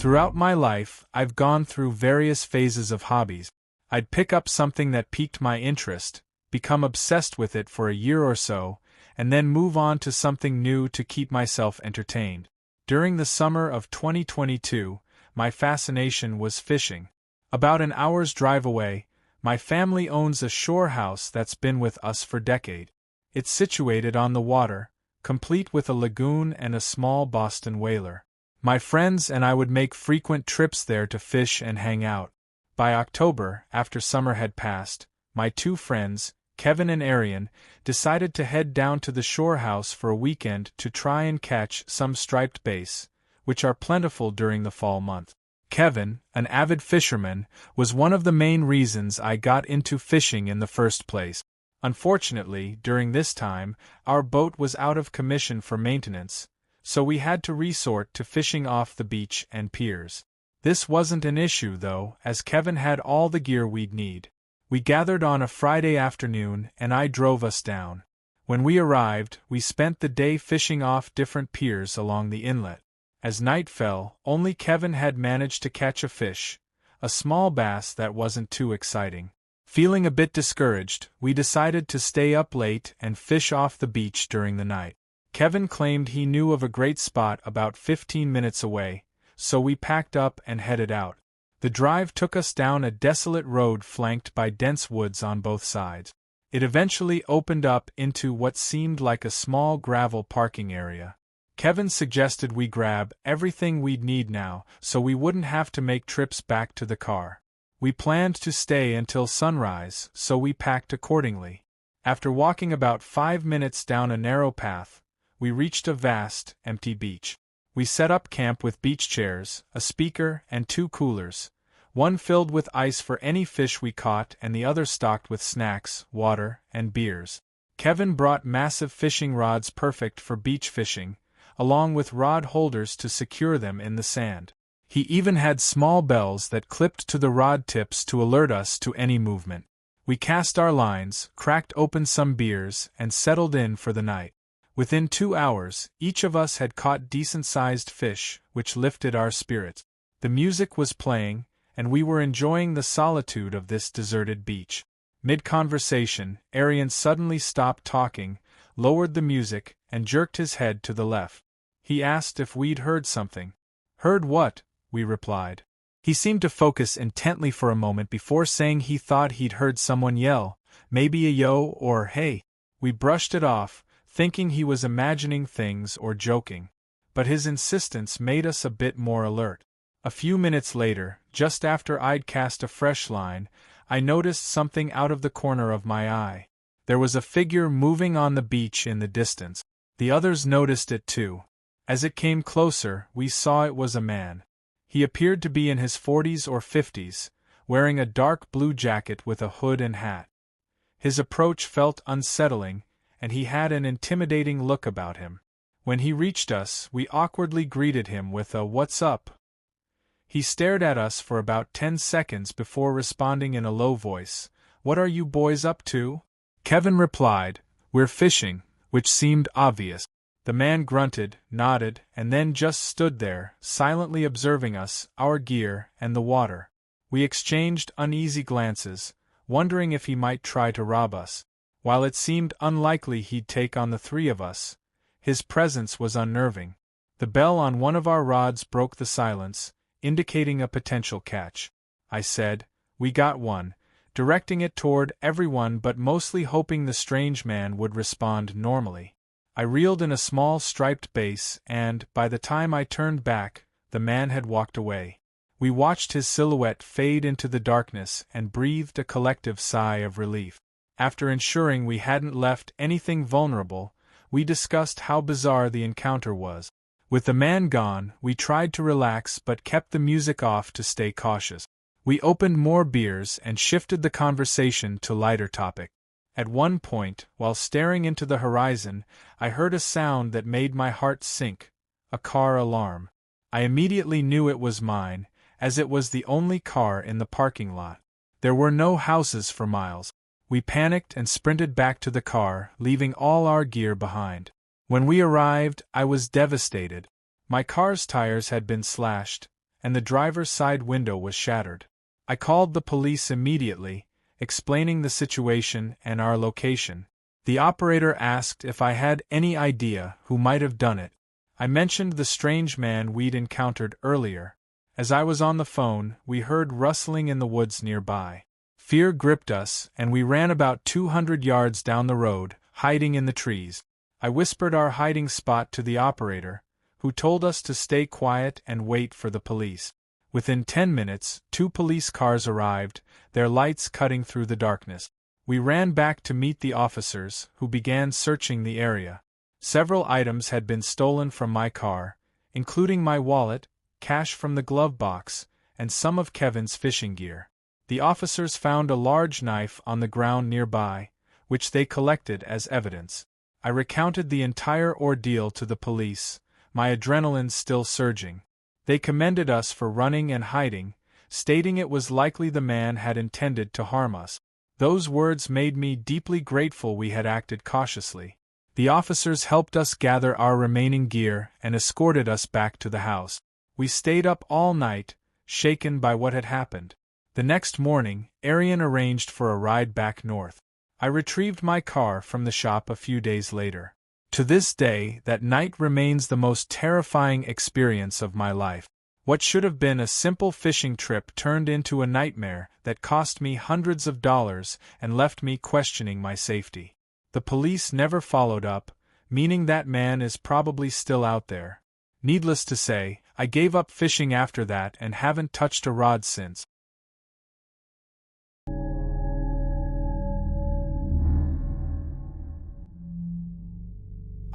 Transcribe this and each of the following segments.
Throughout my life, I've gone through various phases of hobbies. I'd pick up something that piqued my interest, become obsessed with it for a year or so, and then move on to something new to keep myself entertained. During the summer of 2022, my fascination was fishing. About an hour's drive away, my family owns a shore house that's been with us for decades. It's situated on the water, complete with a lagoon and a small Boston whaler. My friends and I would make frequent trips there to fish and hang out. By October, after summer had passed, my two friends, Kevin and Arian, decided to head down to the shore house for a weekend to try and catch some striped bass, which are plentiful during the fall month. Kevin, an avid fisherman, was one of the main reasons I got into fishing in the first place. Unfortunately, during this time, our boat was out of commission for maintenance, so we had to resort to fishing off the beach and piers. This wasn't an issue though, as Kevin had all the gear we'd need. We gathered on a Friday afternoon and I drove us down. When we arrived, we spent the day fishing off different piers along the inlet. As night fell, only Kevin had managed to catch a fish, a small bass that wasn't too exciting. Feeling a bit discouraged, we decided to stay up late and fish off the beach during the night. Kevin claimed he knew of a great spot about 15 minutes away, so we packed up and headed out. The drive took us down a desolate road flanked by dense woods on both sides. It eventually opened up into what seemed like a small gravel parking area. Kevin suggested we grab everything we'd need now so we wouldn't have to make trips back to the car. We planned to stay until sunrise, so we packed accordingly. After walking about 5 minutes down a narrow path, we reached a vast, empty beach. We set up camp with beach chairs, a speaker, and 2 coolers, one filled with ice for any fish we caught and the other stocked with snacks, water, and beers. Kevin brought massive fishing rods perfect for beach fishing, along with rod holders to secure them in the sand. He even had small bells that clipped to the rod tips to alert us to any movement. We cast our lines, cracked open some beers, and settled in for the night. Within 2 hours, each of us had caught decent-sized fish, which lifted our spirits. The music was playing, and we were enjoying the solitude of this deserted beach. Mid-conversation, Arian suddenly stopped talking, lowered the music, and jerked his head to the left. He asked if we'd heard something. "Heard what?" we replied. He seemed to focus intently for a moment before saying he thought he'd heard someone yell, maybe a yo or hey. We brushed it off, thinking he was imagining things or joking. But his insistence made us a bit more alert. A few minutes later, just after I'd cast a fresh line, I noticed something out of the corner of my eye. There was a figure moving on the beach in the distance. The others noticed it too. As it came closer, we saw it was a man. He appeared to be in his 40s or 50s, wearing a dark blue jacket with a hood and hat. His approach felt unsettling, and he had an intimidating look about him. When he reached us, we awkwardly greeted him with a "What's up?" He stared at us for about 10 seconds before responding in a low voice, "What are you boys up to?" Kevin replied, "We're fishing," which seemed obvious. The man grunted, nodded, and then just stood there, silently observing us, our gear, and the water. We exchanged uneasy glances, wondering if he might try to rob us. While it seemed unlikely he'd take on the 3 of us, his presence was unnerving. The bell on one of our rods broke the silence, indicating a potential catch. I said, "We got one," directing it toward everyone but mostly hoping the strange man would respond normally. I reeled in a small striped bass and, by the time I turned back, the man had walked away. We watched his silhouette fade into the darkness and breathed a collective sigh of relief. After ensuring we hadn't left anything vulnerable, we discussed how bizarre the encounter was. With the man gone, we tried to relax but kept the music off to stay cautious. We opened more beers and shifted the conversation to lighter topics. At one point, while staring into the horizon, I heard a sound that made my heart sink, a car alarm. I immediately knew it was mine, as it was the only car in the parking lot. There were no houses for miles. We panicked and sprinted back to the car, leaving all our gear behind. When we arrived, I was devastated. My car's tires had been slashed, and the driver's side window was shattered. I called the police immediately, explaining the situation and our location. The operator asked if I had any idea who might have done it. I mentioned the strange man we'd encountered earlier. As I was on the phone, we heard rustling in the woods nearby. Fear gripped us, and we ran about 200 yards down the road, hiding in the trees. I whispered our hiding spot to the operator, who told us to stay quiet and wait for the police. Within 10 minutes, 2 police cars arrived, their lights cutting through the darkness. We ran back to meet the officers, who began searching the area. Several items had been stolen from my car, including my wallet, cash from the glove box, and some of Kevin's fishing gear. The officers found a large knife on the ground nearby, which they collected as evidence. I recounted the entire ordeal to the police, my adrenaline still surging. They commended us for running and hiding, stating it was likely the man had intended to harm us. Those words made me deeply grateful we had acted cautiously. The officers helped us gather our remaining gear and escorted us back to the house. We stayed up all night, shaken by what had happened. The next morning, Arian arranged for a ride back north. I retrieved my car from the shop a few days later. To this day, that night remains the most terrifying experience of my life. What should have been a simple fishing trip turned into a nightmare that cost me hundreds of dollars and left me questioning my safety. The police never followed up, meaning that man is probably still out there. Needless to say, I gave up fishing after that and haven't touched a rod since.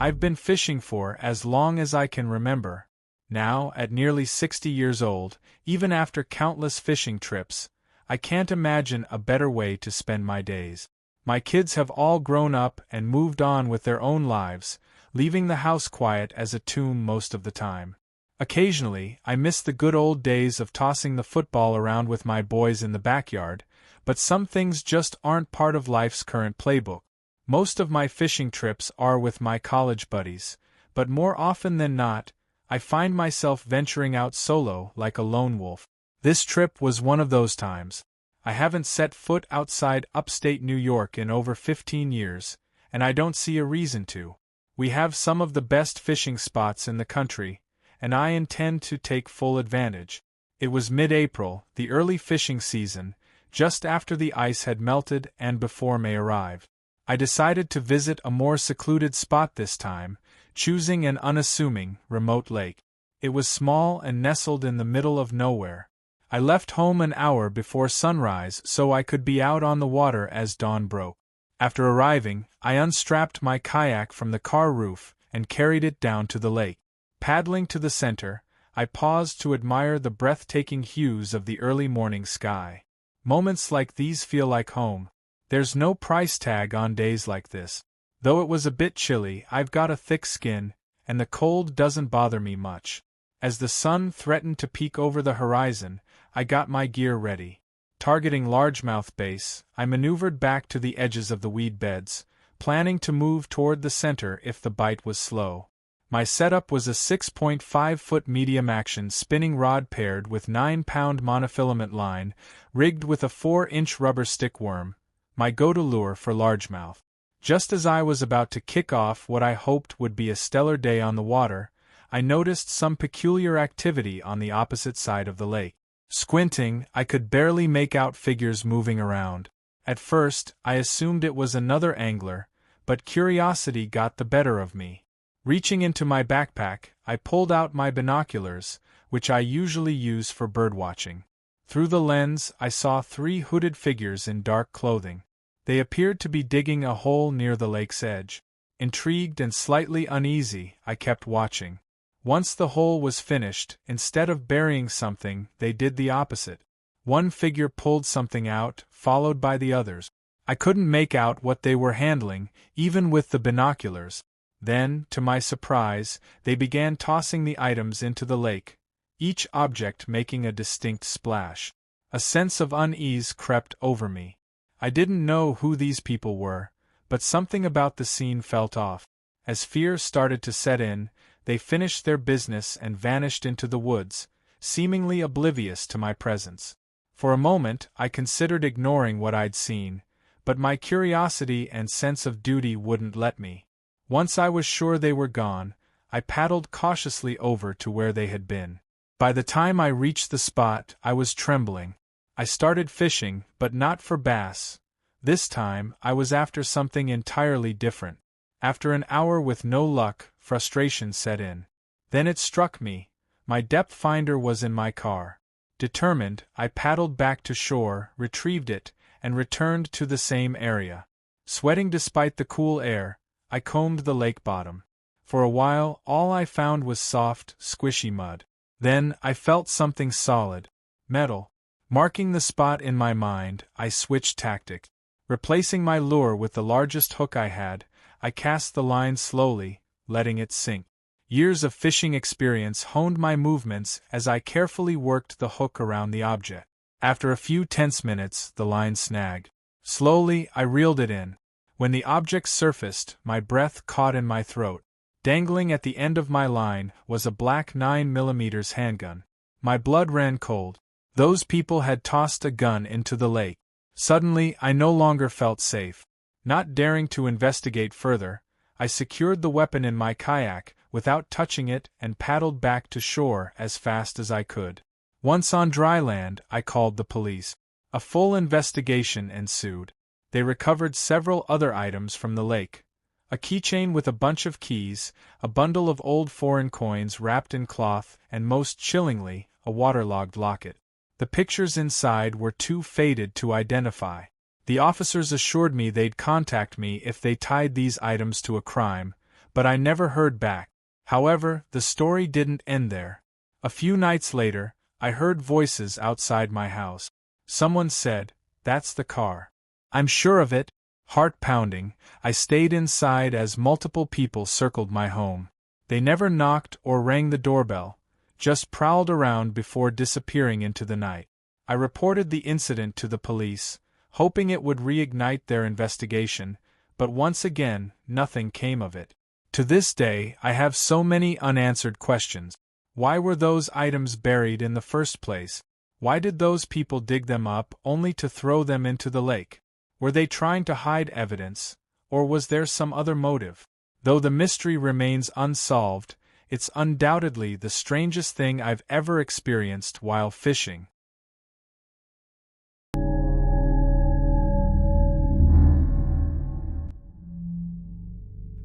I've been fishing for as long as I can remember. Now, at nearly 60 years old, even after countless fishing trips, I can't imagine a better way to spend my days. My kids have all grown up and moved on with their own lives, leaving the house quiet as a tomb most of the time. Occasionally, I miss the good old days of tossing the football around with my boys in the backyard, but some things just aren't part of life's current playbook. Most of my fishing trips are with my college buddies, but more often than not, I find myself venturing out solo like a lone wolf. This trip was one of those times. I haven't set foot outside upstate New York in over 15 years, and I don't see a reason to. We have some of the best fishing spots in the country, and I intend to take full advantage. It was mid-April, the early fishing season, just after the ice had melted and before May arrived. I decided to visit a more secluded spot this time, choosing an unassuming, remote lake. It was small and nestled in the middle of nowhere. I left home an hour before sunrise so I could be out on the water as dawn broke. After arriving, I unstrapped my kayak from the car roof and carried it down to the lake. Paddling to the center, I paused to admire the breathtaking hues of the early morning sky. Moments like these feel like home. There's no price tag on days like this. Though it was a bit chilly, I've got a thick skin, and the cold doesn't bother me much. As the sun threatened to peek over the horizon, I got my gear ready. Targeting largemouth bass, I maneuvered back to the edges of the weed beds, planning to move toward the center if the bite was slow. My setup was a 6.5-foot medium-action spinning rod paired with 9-pound monofilament line, rigged with a 4-inch rubber stick worm, my go-to lure for largemouth. Just as I was about to kick off what I hoped would be a stellar day on the water, I noticed some peculiar activity on the opposite side of the lake. Squinting, I could barely make out figures moving around. At first, I assumed it was another angler, but curiosity got the better of me. Reaching into my backpack, I pulled out my binoculars, which I usually use for birdwatching. Through the lens, I saw 3 hooded figures in dark clothing. They appeared to be digging a hole near the lake's edge. Intrigued and slightly uneasy, I kept watching. Once the hole was finished, instead of burying something, they did the opposite. One figure pulled something out, followed by the others. I couldn't make out what they were handling, even with the binoculars. Then, to my surprise, they began tossing the items into the lake, each object making a distinct splash. A sense of unease crept over me. I didn't know who these people were, but something about the scene felt off. As fear started to set in, they finished their business and vanished into the woods, seemingly oblivious to my presence. For a moment, I considered ignoring what I'd seen, but my curiosity and sense of duty wouldn't let me. Once I was sure they were gone, I paddled cautiously over to where they had been. By the time I reached the spot, I was trembling. I started fishing, but not for bass. This time, I was after something entirely different. After an hour with no luck, frustration set in. Then it struck me. My depth finder was in my car. Determined, I paddled back to shore, retrieved it, and returned to the same area. Sweating despite the cool air, I combed the lake bottom. For a while, all I found was soft, squishy mud. Then, I felt something solid. Metal. Marking the spot in my mind, I switched tactics. Replacing my lure with the largest hook I had, I cast the line slowly, letting it sink. Years of fishing experience honed my movements as I carefully worked the hook around the object. After a few tense minutes, the line snagged. Slowly, I reeled it in. When the object surfaced, my breath caught in my throat. Dangling at the end of my line was a black 9mm handgun. My blood ran cold. Those people had tossed a gun into the lake. Suddenly, I no longer felt safe. Not daring to investigate further, I secured the weapon in my kayak, without touching it, and paddled back to shore as fast as I could. Once on dry land, I called the police. A full investigation ensued. They recovered several other items from the lake. A keychain with a bunch of keys, a bundle of old foreign coins wrapped in cloth, and most chillingly, a waterlogged locket. The pictures inside were too faded to identify. The officers assured me they'd contact me if they tied these items to a crime, but I never heard back. However, the story didn't end there. A few nights later, I heard voices outside my house. Someone said, "That's the car." "I'm sure of it." Heart pounding, I stayed inside as multiple people circled my home. They never knocked or rang the doorbell, just prowled around before disappearing into the night. I reported the incident to the police, hoping it would reignite their investigation, but once again, nothing came of it. To this day, I have so many unanswered questions. Why were those items buried in the first place? Why did those people dig them up only to throw them into the lake? Were they trying to hide evidence, or was there some other motive? Though the mystery remains unsolved, it's undoubtedly the strangest thing I've ever experienced while fishing.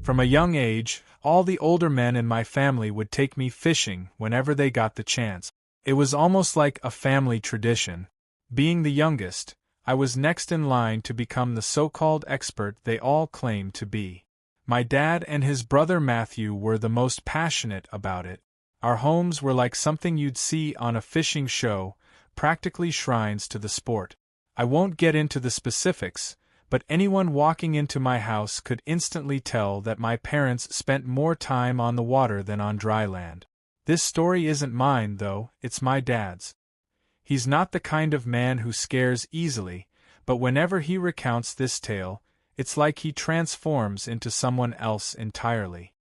From a young age, all the older men in my family would take me fishing whenever they got the chance. It was almost like a family tradition. Being the youngest, I was next in line to become the so-called expert they all claimed to be. My dad and his brother Matthew were the most passionate about it. Our homes were like something you'd see on a fishing show, practically shrines to the sport. I won't get into the specifics, but anyone walking into my house could instantly tell that my parents spent more time on the water than on dry land. This story isn't mine, though, it's my dad's. He's not the kind of man who scares easily, but whenever he recounts this tale, it's like he transforms into someone else entirely.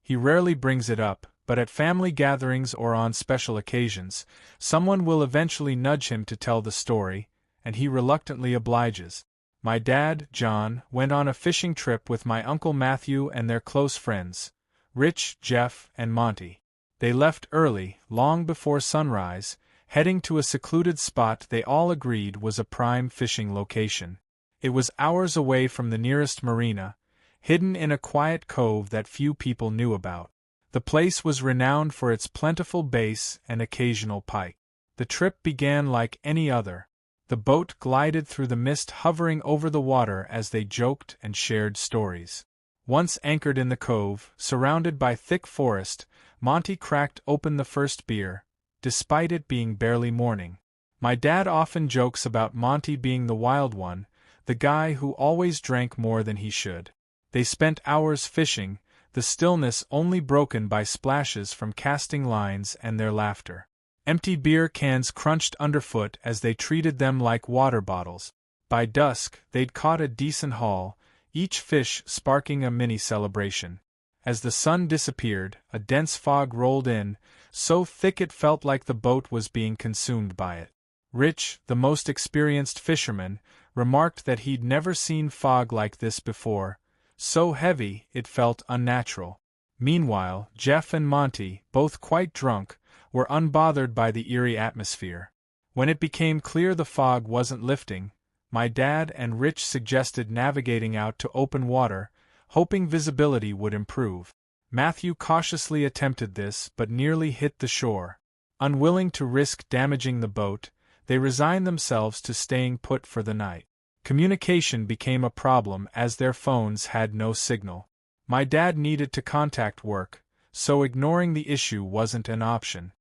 He rarely brings it up, but at family gatherings or on special occasions, someone will eventually nudge him to tell the story, and he reluctantly obliges. My dad, John, went on a fishing trip with my Uncle Matthew and their close friends, Rich, Jeff, and Monty. They left early, long before sunrise, heading to a secluded spot they all agreed was a prime fishing location. It was hours away from the nearest marina, hidden in a quiet cove that few people knew about. The place was renowned for its plentiful bass and occasional pike. The trip began like any other. The boat glided through the mist, hovering over the water as they joked and shared stories. Once anchored in the cove, surrounded by thick forest, Monty cracked open the first beer, despite it being barely morning. My dad often jokes about Monty being the wild one, the guy who always drank more than he should. They spent hours fishing, the stillness only broken by splashes from casting lines and their laughter. Empty beer cans crunched underfoot as they treated them like water bottles. By dusk, they'd caught a decent haul, each fish sparking a mini celebration. As the sun disappeared, a dense fog rolled in, so thick it felt like the boat was being consumed by it. Rich, the most experienced fisherman, remarked that he'd never seen fog like this before, so heavy it felt unnatural. Meanwhile, Jeff and Monty, both quite drunk, were unbothered by the eerie atmosphere. When it became clear the fog wasn't lifting, my dad and Rich suggested navigating out to open water, hoping visibility would improve. Matthew cautiously attempted this but nearly hit the shore. Unwilling to risk damaging the boat, they resigned themselves to staying put for the night. Communication became a problem as their phones had no signal. My dad needed to contact work, so ignoring the issue wasn't an option.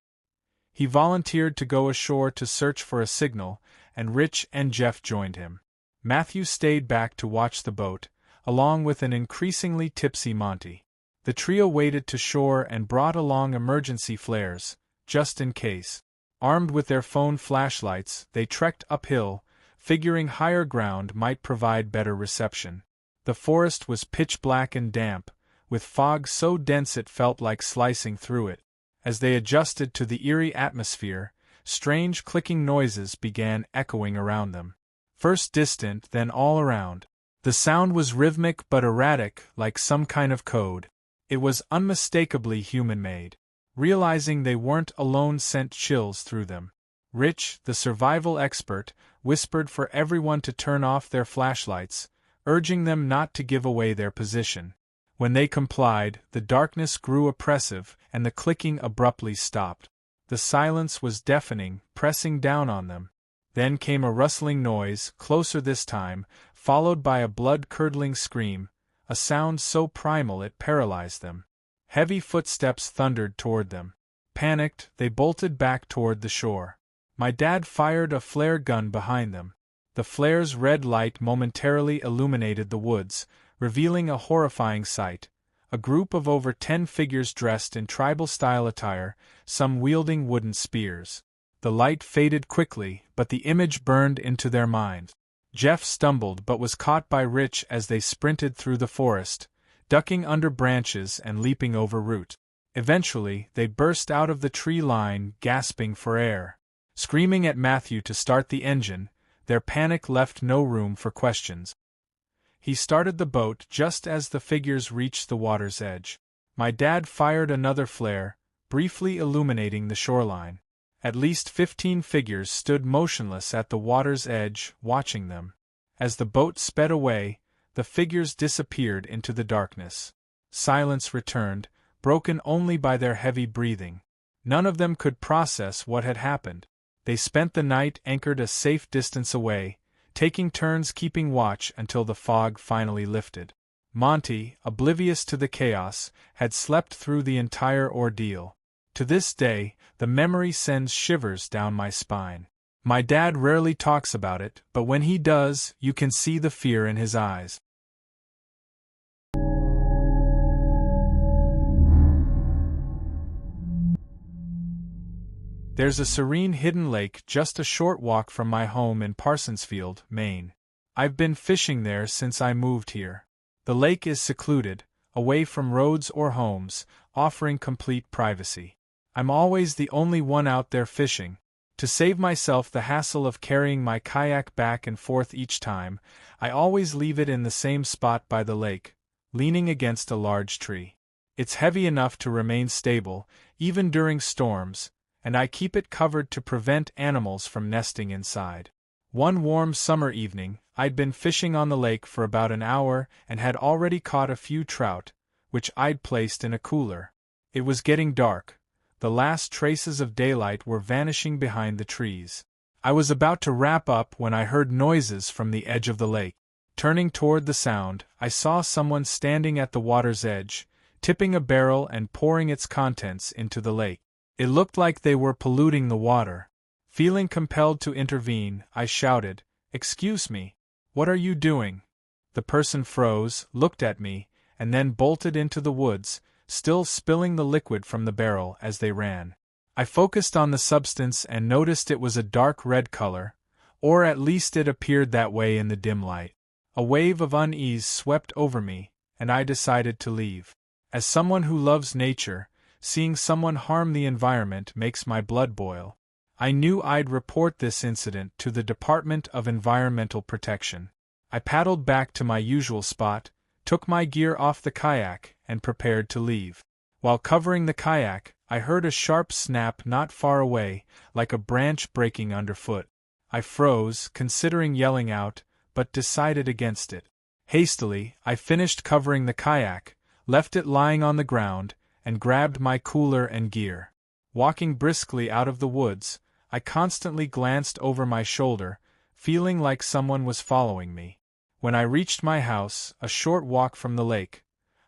He volunteered to go ashore to search for a signal, and Rich and Jeff joined him. Matthew stayed back to watch the boat, along with an increasingly tipsy Monty. The trio waded to shore and brought along emergency flares, just in case. Armed with their phone flashlights, they trekked uphill, figuring higher ground might provide better reception. The forest was pitch black and damp, with fog so dense it felt like slicing through it. As they adjusted to the eerie atmosphere, strange clicking noises began echoing around them. First distant, then all around. The sound was rhythmic but erratic, like some kind of code. It was unmistakably human-made. Realizing they weren't alone sent chills through them. Rich, the survival expert, whispered for everyone to turn off their flashlights, urging them not to give away their position. When they complied, the darkness grew oppressive, and the clicking abruptly stopped. The silence was deafening, pressing down on them. Then came a rustling noise, closer this time, followed by a blood-curdling scream, a sound so primal it paralyzed them. Heavy footsteps thundered toward them. Panicked, they bolted back toward the shore. My dad fired a flare gun behind them. The flare's red light momentarily illuminated the woods, revealing a horrifying sight. A group of over 10 figures dressed in tribal-style attire, some wielding wooden spears. The light faded quickly, but the image burned into their minds. Jeff stumbled but was caught by Rich as they sprinted through the forest, ducking under branches and leaping over root. Eventually, they burst out of the tree line, gasping for air. Screaming at Matthew to start the engine, their panic left no room for questions. He started the boat just as the figures reached the water's edge. My dad fired another flare, briefly illuminating the shoreline. At least 15 figures stood motionless at the water's edge, watching them. As the boat sped away, the figures disappeared into the darkness. Silence returned, broken only by their heavy breathing. None of them could process what had happened. They spent the night anchored a safe distance away, taking turns keeping watch until the fog finally lifted. Monty, oblivious to the chaos, had slept through the entire ordeal. To this day, the memory sends shivers down my spine. My dad rarely talks about it, but when he does, you can see the fear in his eyes. There's a serene hidden lake just a short walk from my home in Parsonsfield, Maine. I've been fishing there since I moved here. The lake is secluded, away from roads or homes, offering complete privacy. I'm always the only one out there fishing. To save myself the hassle of carrying my kayak back and forth each time, I always leave it in the same spot by the lake, leaning against a large tree. It's heavy enough to remain stable, even during storms, and I keep it covered to prevent animals from nesting inside. One warm summer evening, I'd been fishing on the lake for about an hour and had already caught a few trout, which I'd placed in a cooler. It was getting dark. The last traces of daylight were vanishing behind the trees. I was about to wrap up when I heard noises from the edge of the lake. Turning toward the sound, I saw someone standing at the water's edge, tipping a barrel and pouring its contents into the lake. It looked like they were polluting the water. Feeling compelled to intervene, I shouted, "Excuse me, what are you doing?" The person froze, looked at me, and then bolted into the woods, still spilling the liquid from the barrel as they ran. I focused on the substance and noticed it was a dark red color, or at least it appeared that way in the dim light. A wave of unease swept over me, and I decided to leave. As someone who loves nature, seeing someone harm the environment makes my blood boil. I knew I'd report this incident to the Department of Environmental Protection. I paddled back to my usual spot, took my gear off the kayak, and prepared to leave. While covering the kayak, I heard a sharp snap not far away, like a branch breaking underfoot. I froze, considering yelling out, but decided against it. Hastily, I finished covering the kayak, left it lying on the ground, and grabbed my cooler and gear. Walking briskly out of the woods, I constantly glanced over my shoulder, feeling like someone was following me. When I reached my house, a short walk from the lake,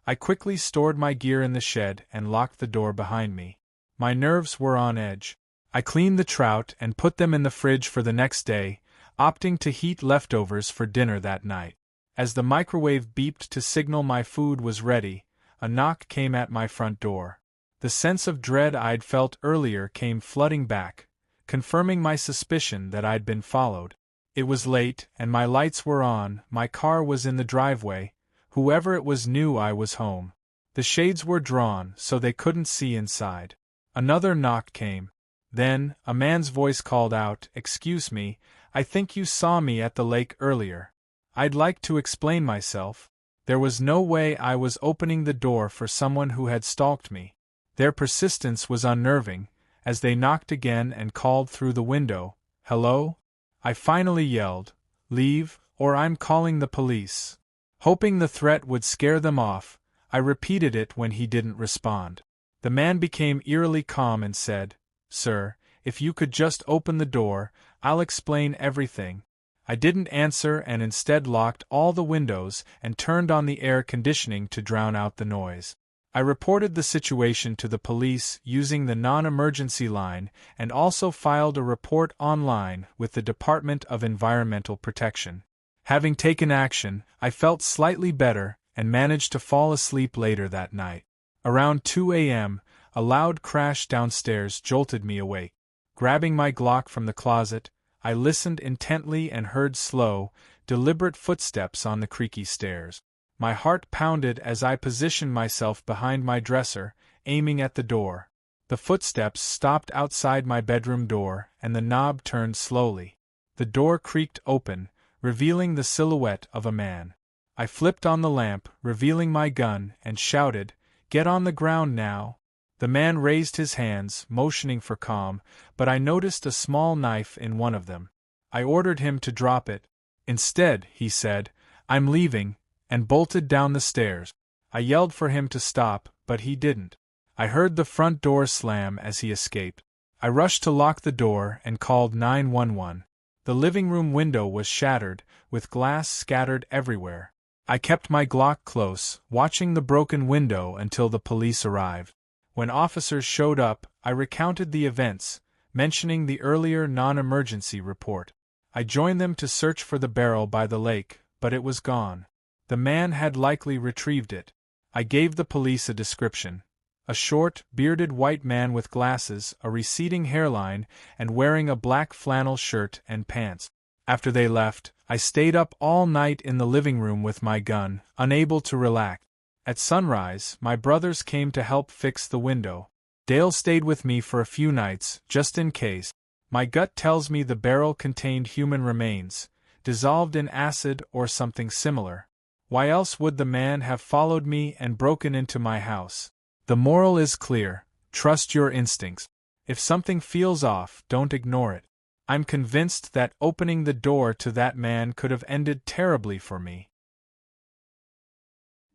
I quickly stored my gear in the shed and locked the door behind me. My nerves were on edge. I cleaned the trout and put them in the fridge for the next day, opting to heat leftovers for dinner that night. As the microwave beeped to signal my food was ready, a knock came at my front door. The sense of dread I'd felt earlier came flooding back, confirming my suspicion that I'd been followed. It was late, and my lights were on, my car was in the driveway, whoever it was knew I was home. The shades were drawn so they couldn't see inside. Another knock came. Then, a man's voice called out, "Excuse me, I think you saw me at the lake earlier." I'd like to explain myself. There was no way I was opening the door for someone who had stalked me. Their persistence was unnerving, as they knocked again and called through the window, "Hello?" I finally yelled, "Leave, or I'm calling the police." Hoping the threat would scare them off, I repeated it when he didn't respond. The man became eerily calm and said, "Sir, if you could just open the door, I'll explain everything." I didn't answer and instead locked all the windows and turned on the air conditioning to drown out the noise. I reported the situation to the police using the non-emergency line and also filed a report online with the Department of Environmental Protection. Having taken action, I felt slightly better and managed to fall asleep later that night. Around 2 a.m., a loud crash downstairs jolted me awake. Grabbing my Glock from the closet, I listened intently and heard slow, deliberate footsteps on the creaky stairs. My heart pounded as I positioned myself behind my dresser, aiming at the door. The footsteps stopped outside my bedroom door, and the knob turned slowly. The door creaked open, revealing the silhouette of a man. I flipped on the lamp, revealing my gun, and shouted, "Get on the ground now." The man raised his hands, motioning for calm, but I noticed a small knife in one of them. I ordered him to drop it. "Instead," he said, "I'm leaving," and bolted down the stairs. I yelled for him to stop, but he didn't. I heard the front door slam as he escaped. I rushed to lock the door and called 911. The living room window was shattered, with glass scattered everywhere. I kept my Glock close, watching the broken window until the police arrived. When officers showed up, I recounted the events, mentioning the earlier non-emergency report. I joined them to search for the barrel by the lake, but it was gone. The man had likely retrieved it. I gave the police a description. A short, bearded white man with glasses, a receding hairline, and wearing a black flannel shirt and pants. After they left, I stayed up all night in the living room with my gun, unable to relax. At sunrise, my brothers came to help fix the window. Dale stayed with me for a few nights, just in case. My gut tells me the barrel contained human remains, dissolved in acid or something similar. Why else would the man have followed me and broken into my house? The moral is clear: trust your instincts. If something feels off, don't ignore it. I'm convinced that opening the door to that man could have ended terribly for me.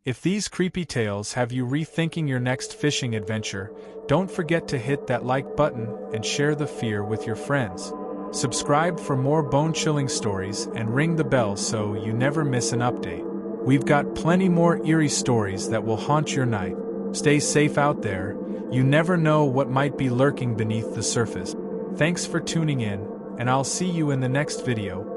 If these creepy tales have you rethinking your next fishing adventure, don't forget to hit that like button and share the fear with your friends. Subscribe for more bone-chilling stories and ring the bell so you never miss an update. We've got plenty more eerie stories that will haunt your night. Stay safe out there, you never know what might be lurking beneath the surface. Thanks for tuning in, and I'll see you in the next video.